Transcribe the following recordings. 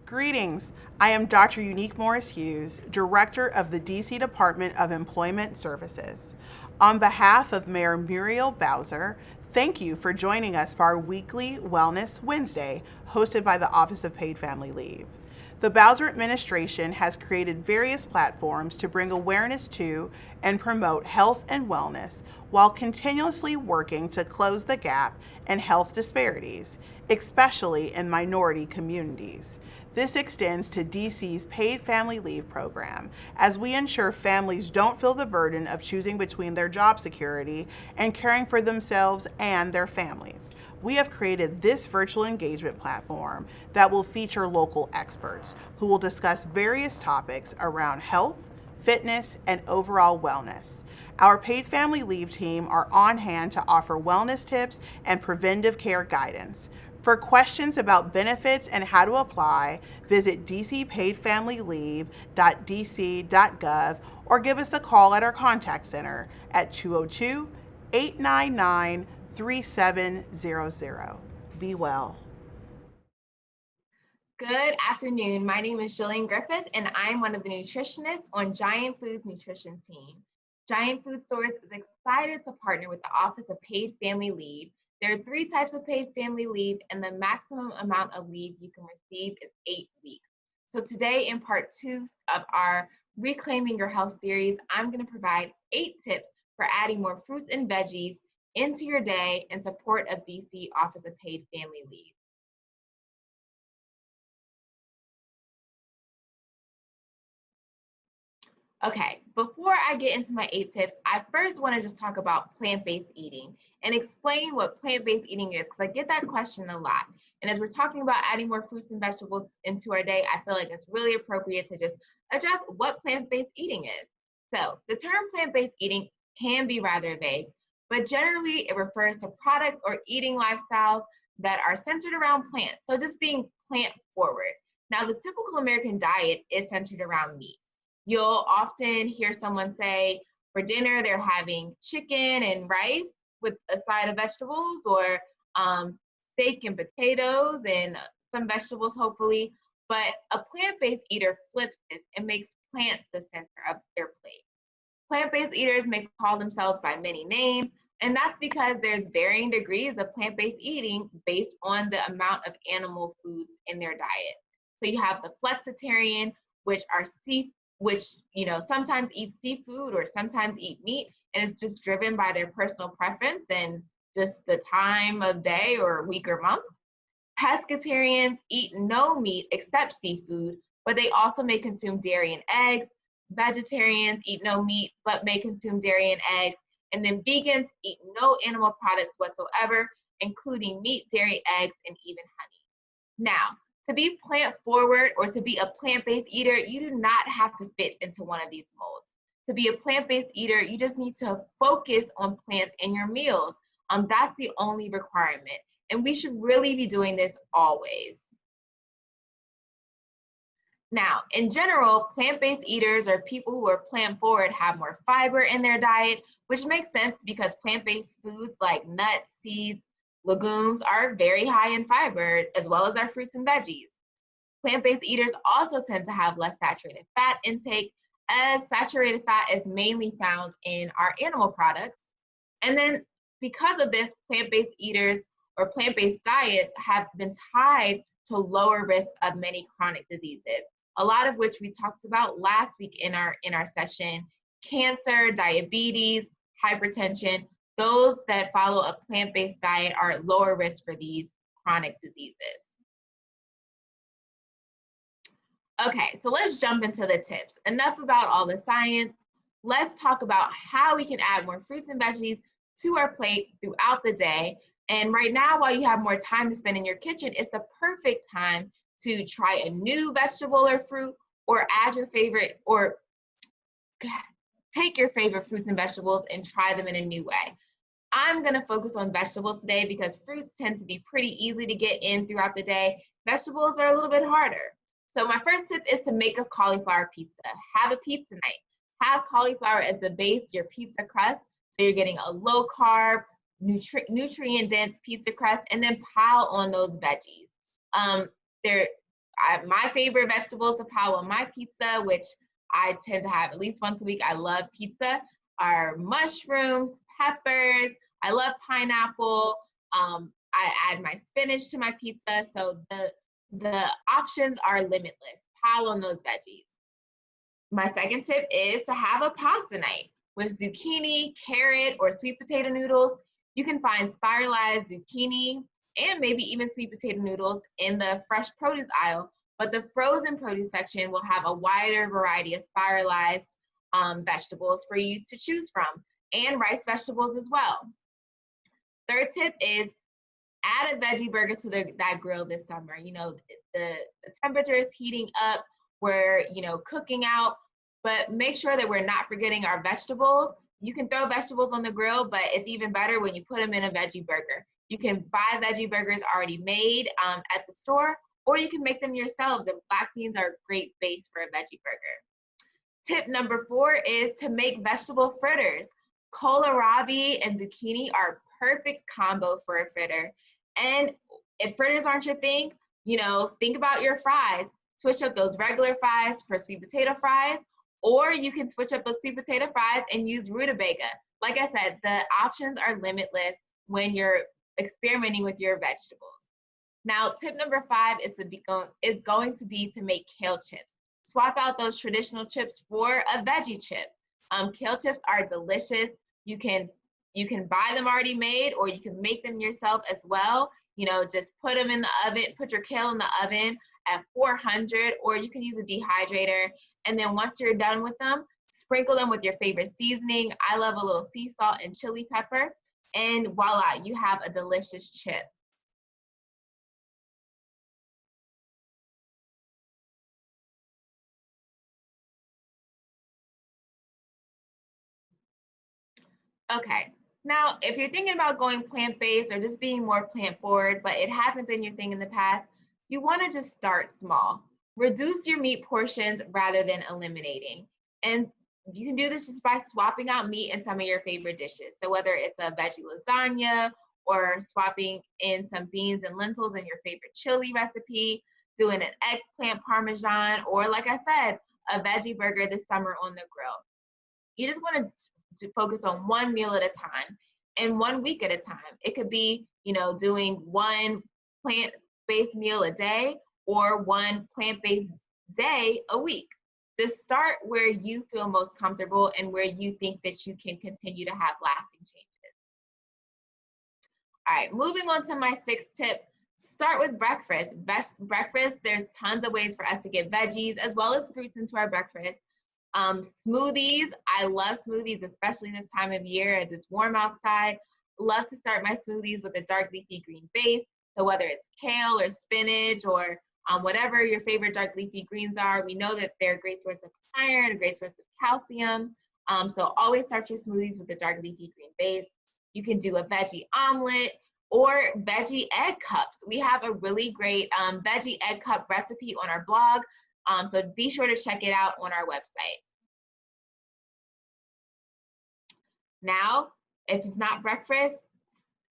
Greetings. I am Dr. Unique Morris Hughes, Director of the DC Department of Employment Services. On behalf of Mayor Muriel Bowser, thank you for joining us for our weekly Wellness Wednesday, hosted by the Office of Paid Family Leave. The Bowser administration has created various platforms to bring awareness to and promote health and wellness while continuously working to close the gap in health disparities, especially in minority communities. This extends to DC's paid family leave program as we ensure families don't feel the burden of choosing between their job security and caring for themselves and their families. We have created this virtual engagement platform that will feature local experts who will discuss various topics around health, fitness, and overall wellness. Our paid family leave team are on hand to offer wellness tips and preventive care guidance. For questions about benefits and how to apply, visit dcpaidfamilyleave.dc.gov or give us a call at our contact center at 202 899 3700. Be well. Good afternoon. My name is Jillian Griffith, and I'm one of the nutritionists on Giant Foods nutrition team. Giant Food Stores is excited to partner with the Office of Paid Family Leave. There are 3 types of paid family leave, and the maximum amount of leave you can receive is 8 weeks. So today, in part 2 of our Reclaiming Your Health series, I'm going to provide 8 tips for adding more fruits and veggies into your day in support of DC Office of Paid Family Leave. Okay, before I get into my 8 tips, I first want to just talk about plant-based eating and explain what plant-based eating is, because I get that question a lot. And as we're talking about adding more fruits and vegetables into our day, I feel like it's really appropriate to just address what plant-based eating is. So the term plant-based eating can be rather vague, but generally it refers to products or eating lifestyles that are centered around plants. So just being plant forward. Now, the typical American diet is centered around meat. You'll often hear someone say for dinner they're having chicken and rice with a side of vegetables, or steak and potatoes and some vegetables, hopefully. But a plant-based eater flips this and makes plants the center of their plate. Plant-based eaters may call themselves by many names, and that's because there's varying degrees of plant-based eating based on the amount of animal foods in their diet. So you have the flexitarian, which sometimes eat seafood or sometimes eat meat, and it's just driven by their personal preference and just the time of day or week or month. Pescatarians eat no meat except seafood, but they also may consume dairy and eggs. Vegetarians eat no meat, but may consume dairy and eggs. And then vegans eat no animal products whatsoever, including meat, dairy, eggs, and even honey. Now, to be plant forward or to be a plant-based eater, you do not have to fit into one of these molds. To be a plant-based eater, you just need to focus on plants in your meals. That's the only requirement. And we should really be doing this always. Now, in general, plant-based eaters or people who are plant forward have more fiber in their diet, which makes sense because plant-based foods like nuts, seeds, legumes are very high in fiber, as well as our fruits and veggies. Plant-based eaters also tend to have less saturated fat intake, as saturated fat is mainly found in our animal products. And then because of this, plant-based eaters or plant-based diets have been tied to lower risk of many chronic diseases, a lot of which we talked about last week in our session: cancer, diabetes, hypertension. Those that follow a plant-based diet are at lower risk for these chronic diseases. Okay, so let's jump into the tips. Enough about all the science. Let's talk about how we can add more fruits and veggies to our plate throughout the day. And right now, while you have more time to spend in your kitchen, it's the perfect time to try a new vegetable or fruit, or add your favorite, or take your favorite fruits and vegetables and try them in a new way. I'm gonna focus on vegetables today because fruits tend to be pretty easy to get in throughout the day. Vegetables are a little bit harder. So my first tip is to make a cauliflower pizza. Have a pizza night. Have cauliflower as the base of your pizza crust, so you're getting a low carb, nutrient dense pizza crust, and then pile on those veggies. my favorite vegetables to pile on my pizza, which I tend to have at least once a week. I love pizza, are mushrooms, peppers. I love pineapple. I add my spinach to my pizza. So the options are limitless. Pile on those veggies. My second tip is to have a pasta night with zucchini, carrot, or sweet potato noodles. You can find spiralized zucchini and maybe even sweet potato noodles in the fresh produce aisle, but the frozen produce section will have a wider variety of spiralized vegetables for you to choose from, and rice vegetables as well. Third tip is add a veggie burger to that grill this summer. You know, the temperature is heating up, we're, you know, cooking out, but make sure that we're not forgetting our vegetables. You can throw vegetables on the grill, but it's even better when you put them in a veggie burger. You can buy veggie burgers already made at the store, or you can make them yourselves, and black beans are a great base for a veggie burger. Tip number 4 is to make vegetable fritters. Kohlrabi and zucchini are a perfect combo for a fritter. And if fritters aren't your thing, you know, think about your fries. Switch up those regular fries for sweet potato fries, or you can switch up those sweet potato fries and use rutabaga. Like I said, the options are limitless when you're experimenting with your vegetables. Now, tip number 5 is going to be to make kale chips. Swap out those traditional chips for a veggie chip. Kale chips are delicious. You can buy them already made, or you can make them yourself as well. You know, just put them in the oven, put your kale in the oven at 400, or you can use a dehydrator. And then once you're done with them, sprinkle them with your favorite seasoning. I love a little sea salt and chili pepper. And voila, you have a delicious chip. Okay, now if you're thinking about going plant-based or just being more plant-forward, but it hasn't been your thing in the past, you want to just start small. Reduce your meat portions rather than eliminating. And you can do this just by swapping out meat in some of your favorite dishes. So whether it's a veggie lasagna or swapping in some beans and lentils in your favorite chili recipe, doing an eggplant parmesan, or like I said, a veggie burger this summer on the grill. You just want to focus on one meal at a time and 1 week at a time. It could be, you know, doing one plant-based meal a day or one plant-based day a week. Just start where you feel most comfortable and where you think that you can continue to have lasting changes. All right, moving on to my 6th tip, start with breakfast. Breakfast, there's tons of ways for us to get veggies as well as fruits into our breakfast. Smoothies, I love smoothies, especially this time of year as it's warm outside. Love to start my smoothies with a dark leafy green base. So whether it's kale or spinach or whatever your favorite dark leafy greens are, we know that they're a great source of iron, a great source of calcium. So always start your smoothies with a dark leafy green base. You can do a veggie omelet or veggie egg cups. We have a really great veggie egg cup recipe on our blog. So be sure to check it out on our website. Now, if it's not breakfast,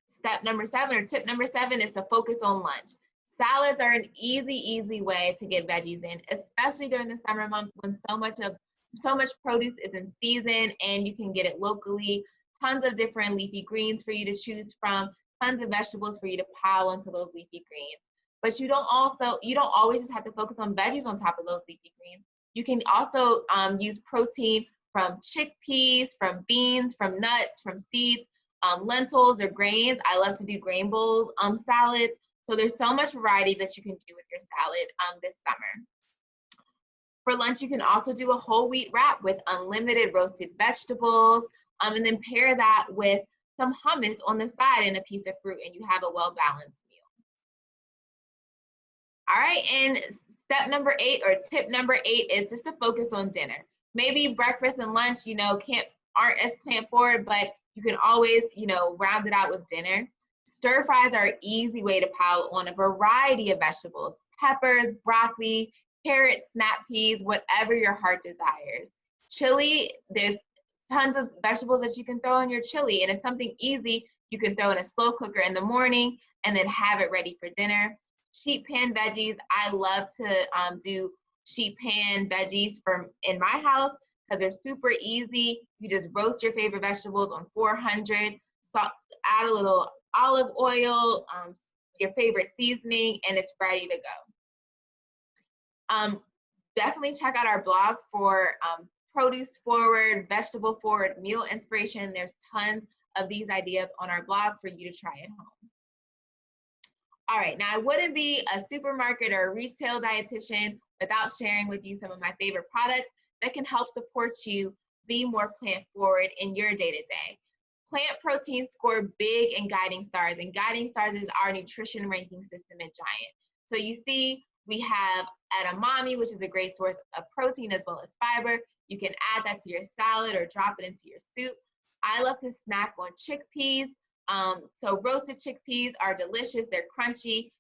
step number 7 or tip number 7 is to focus on lunch. Salads are an easy way to get veggies in, especially during the summer months when so much produce is in season and you can get it locally. Tons of different leafy greens for you to choose from, tons of vegetables for you to pile onto those leafy greens. But you don't always just have to focus on veggies on top of those leafy greens. You can also use protein from chickpeas, from beans, from nuts, from seeds, lentils or grains. I love to do grain bowls salads. So there's so much variety that you can do with your salad this summer. For lunch, you can also do a whole wheat wrap with unlimited roasted vegetables, and then pair that with some hummus on the side and a piece of fruit, and you have a well-balanced meal. All right, and step number 8 or tip number 8 is just to focus on dinner. Maybe breakfast and lunch, you know, aren't as plant forward, but you can always, you know, round it out with dinner. Stir fries are an easy way to pile on a variety of vegetables, peppers, broccoli, carrots, snap peas, whatever your heart desires. Chili, there's tons of vegetables that you can throw in your chili, and it's something easy you can throw in a slow cooker in the morning and then have it ready for dinner. sheet pan veggies. I love to do sheet pan veggies in my house because they're super easy. You just roast your favorite vegetables on 400, salt, add a little olive oil, your favorite seasoning, and it's ready to go. Definitely check out our blog for produce forward, vegetable forward, meal inspiration. There's tons of these ideas on our blog for you to try at home. All right, now I wouldn't be a supermarket or a retail dietitian without sharing with you some of my favorite products that can help support you be more plant forward in your day-to-day. Plant proteins score big in Guiding Stars, and Guiding Stars is our nutrition ranking system at Giant. So you see, we have edamame, which is a great source of protein as well as fiber. You can add that to your salad or drop it into your soup. I love to snack on chickpeas. So roasted chickpeas are delicious. They're crunchy.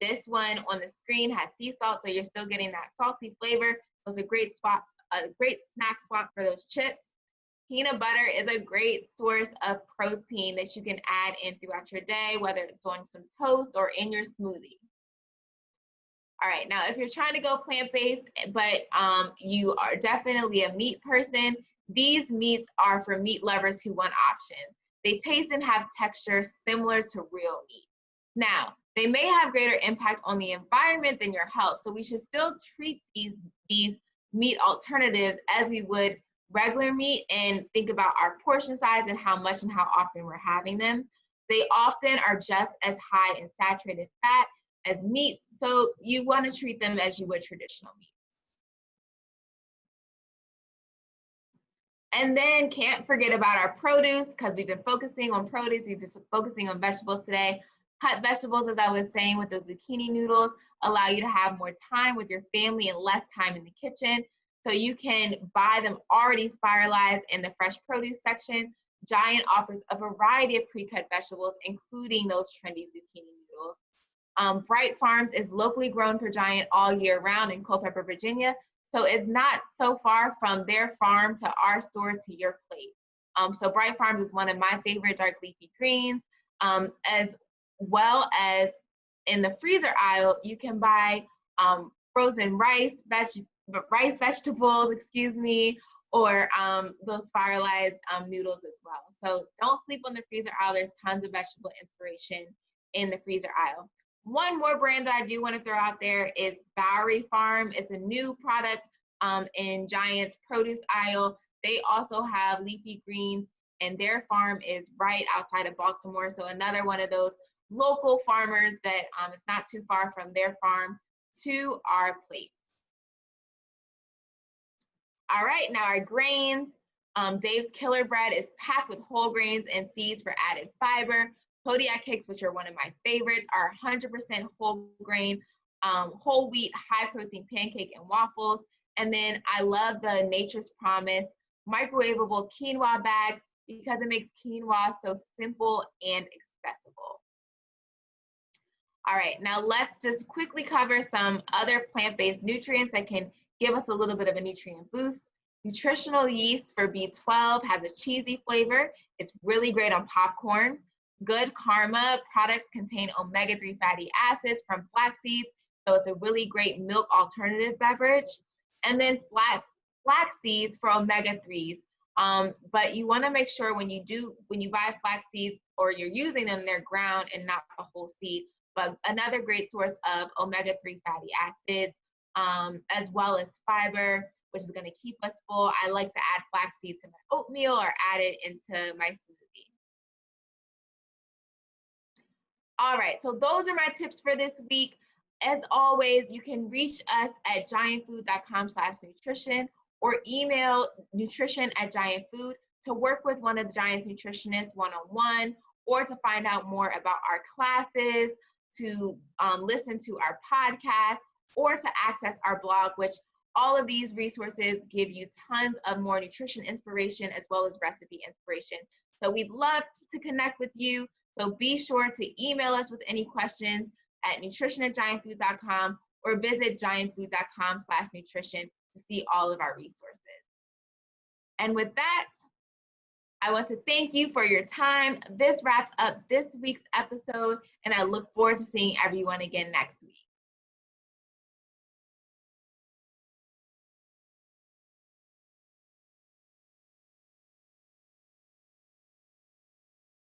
This one on the screen has sea salt, so you're still getting that salty flavor. So it's a great snack swap for those chips. Peanut butter is a great source of protein that you can add in throughout your day, whether it's on some toast or in your smoothie. All right, now if you're trying to go plant-based, but you are definitely a meat person, these meats are for meat lovers who want options. They taste and have texture similar to real meat. Now, they may have greater impact on the environment than your health, so we should still treat these meat alternatives as we would regular meat and think about our portion size and how much and how often we're having them. They often are just as high in saturated fat as meats, so you want to treat them as you would traditional meats. And then can't forget about our produce, because we've been focusing on produce, we've been focusing on vegetables today. Cut vegetables, as I was saying, with those zucchini noodles, allow you to have more time with your family and less time in the kitchen. So you can buy them already spiralized in the fresh produce section. Giant offers a variety of pre-cut vegetables, including those trendy zucchini noodles. Bright Farms is locally grown for Giant all year round in Culpeper, Virginia. So it's not so far from their farm to our store to your plate. So Bright Farms is one of my favorite dark leafy greens, as well as in the freezer aisle, you can buy frozen vegetables, or those spiralized noodles as well. So don't sleep on the freezer aisle. There's tons of vegetable inspiration in the freezer aisle. One more brand that I do want to throw out there is Bowery Farm. It's a new product in Giant's produce aisle. They also have leafy greens, and their farm is right outside of Baltimore. So another one of those local farmers that is not too far from their farm to our plates. All right, now our grains. Dave's Killer Bread is packed with whole grains and seeds for added fiber. Kodiak cakes, which are one of my favorites, are 100% whole grain, whole wheat, high protein pancake and waffles. And then I love the Nature's Promise microwavable quinoa bags because it makes quinoa so simple and accessible. All right, now let's just quickly cover some other plant-based nutrients that can give us a little bit of a nutrient boost. Nutritional yeast for B12 has a cheesy flavor. It's really great on popcorn. Good Karma products contain omega-3 fatty acids from flax seeds, so it's a really great milk alternative beverage. And then flax seeds for omega-3s. But you want to make sure when you buy flax seeds or you're using them, they're ground and not a whole seed. But another great source of omega-3 fatty acids, as well as fiber, which is going to keep us full. I like to add flax seeds to my oatmeal or add it into my smoothie. All right, so those are my tips for this week. As always, you can reach us at giantfood.com/nutrition or email nutrition@giantfood to work with one of the Giant's nutritionists one-on-one, or to find out more about our classes, to listen to our podcast, or to access our blog, which all of these resources give you tons of more nutrition inspiration as well as recipe inspiration. So we'd love to connect with you. So be sure to email us with any questions at nutrition@giantfood.com or visit giantfood.com/nutrition to see all of our resources. And with that, I want to thank you for your time. This wraps up this week's episode, and I look forward to seeing everyone again next week.